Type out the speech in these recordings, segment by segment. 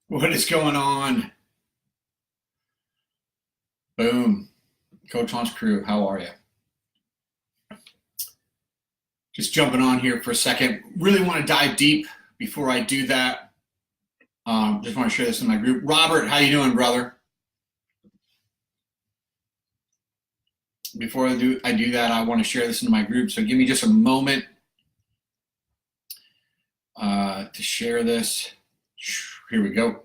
What is going on? Boom. Coach Launch Crew, how are you? Just jumping on here for a second. Really want to dive deep. Before I do that, just want to share this in my group. Robert, how you doing, brother? Before I do that, I want to share this in my group. So give me just a moment to share this. Here we go.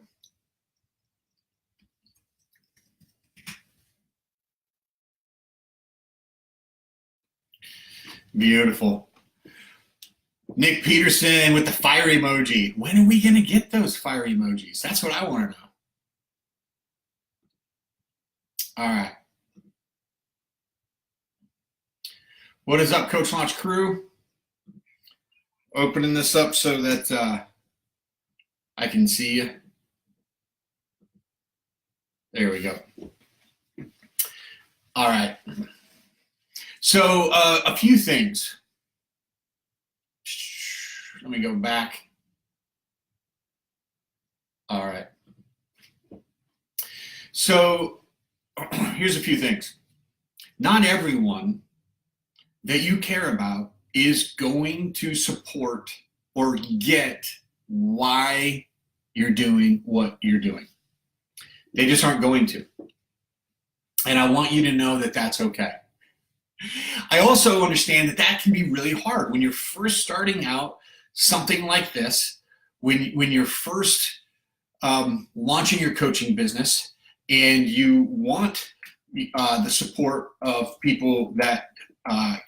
Beautiful. Nick Peterson with the fire emoji. When are we going to get those fire emojis? That's what I want to know. All right. What is up, Coach Launch Crew? Opening this up so that I can see you. There we go. All right. So a few things. Let me go back. All right. So here's a few things. Not everyone that you care about is going to support or get why you're doing what you're doing. They just aren't going to. And I want you to know that that's okay. I also understand that that can be really hard when you're first starting out something like this, when you're first launching your coaching business and you want the support of people that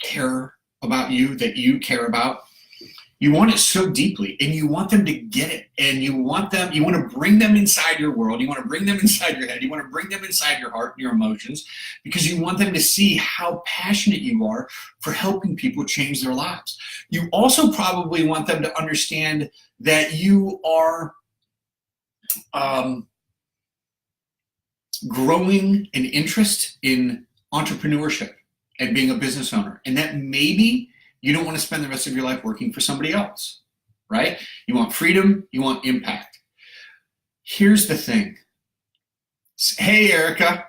care about you, that you care about. You want it so deeply, and you want them to get it, and you want to bring them inside your world. You want to bring them inside your head. You want to bring them inside your heart and your emotions, because you want them to see how passionate you are for helping people change their lives. You also probably want them to understand that you are growing an interest in entrepreneurship and being a business owner, and that maybe you don't want to spend the rest of your life working for somebody else, right? You want freedom, you want impact. Here's the thing. Hey, Erica.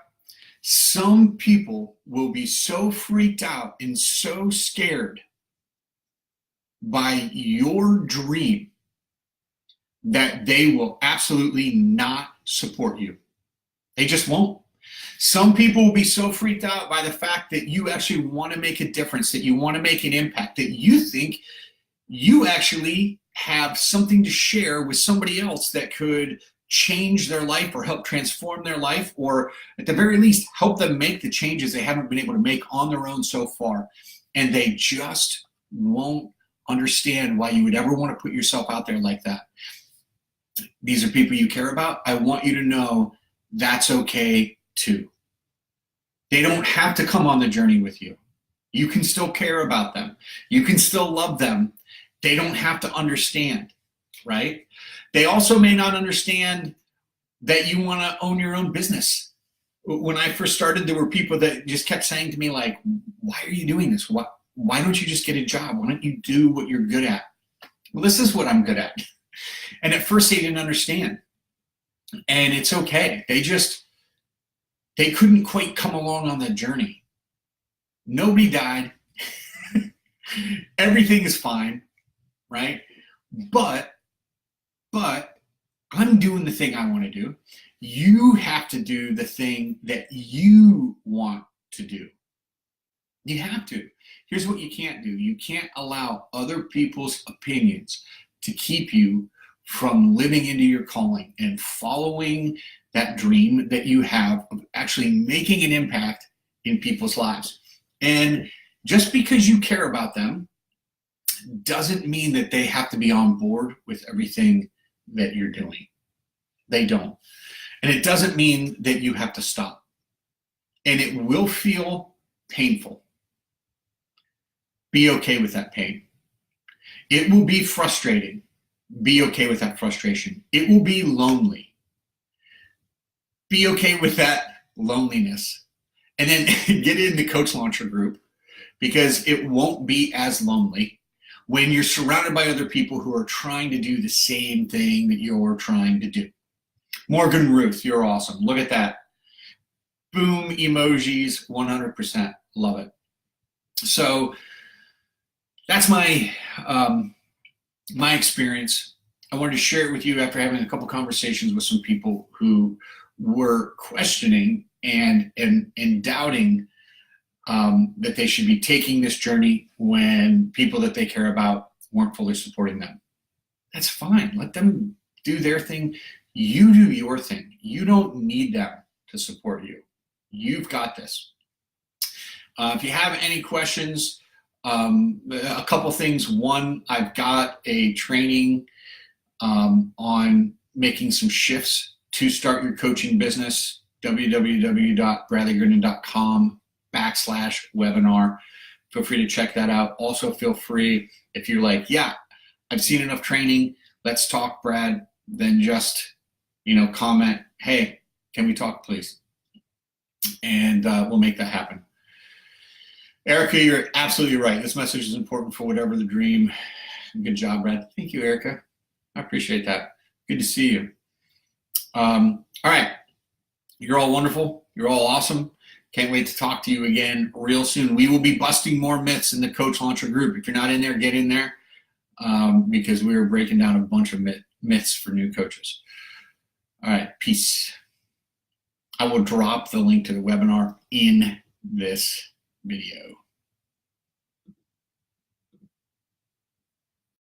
Some people will be so freaked out and so scared by your dream that they will absolutely not support you. They just won't. Some people will be so freaked out by the fact that you actually want to make a difference, that you want to make an impact, that you think you actually have something to share with somebody else that could change their life or help transform their life, or at the very least help them make the changes they haven't been able to make on their own so far. And they just won't understand why you would ever want to put yourself out there like that. These are people you care about. I want you to know that's okay too. They don't have to come on the journey with you. You can still care about them. You can still love them. They don't have to understand, right? They also may not understand that you want to own your own business. When I first started, there were people that just kept saying to me, like, why are you doing this? Why don't you just get a job? Why don't you do what you're good at? Well, this is what I'm good at. And at first they didn't understand. And it's okay. They couldn't quite come along on that journey. Nobody died. Everything is fine, right? But I'm doing the thing I want to do. You have to do the thing that you want to do. You have to. Here's what you can't do. You can't allow other people's opinions to keep you from living into your calling and following that dream that you have of actually making an impact in people's lives. And just because you care about them doesn't mean that they have to be on board with everything that you're doing. They don't. And it doesn't mean that you have to stop. And it will feel painful. Be okay with that pain. It will be frustrating. Be okay with that frustration. It will be lonely. Be okay with that loneliness. And then get in the Coach Launcher group, because it won't be as lonely when you're surrounded by other people who are trying to do the same thing that you're trying to do. Morgan Ruth, you're awesome. Look at that. Boom emojis, 100%. Love it. So that's my my experience. I wanted to share it with you after having a couple conversations with some people who were questioning and doubting that they should be taking this journey when people that they care about weren't fully supporting them. That's fine. Let them do their thing. You do your thing. You don't need them to support you. You've got this. If you have any questions, a couple things. One, I've got a training on making some shifts to start your coaching business, www.bradleygrinnen.com/webinar. Feel free to check that out. Also, feel free, if you're like, yeah, I've seen enough training, let's talk, Brad, then just, comment, hey, can we talk, please? And we'll make that happen. Erica, you're absolutely right. This message is important for whatever the dream. Good job, Brad. Thank you, Erica. I appreciate that. Good to see you. All right. You're all wonderful. You're all awesome. Can't wait to talk to you again real soon. We will be busting more myths in the Coach Launcher group. If you're not in there, get in there because we are breaking down a bunch of myths for new coaches. All right. Peace. I will drop the link to the webinar in this video.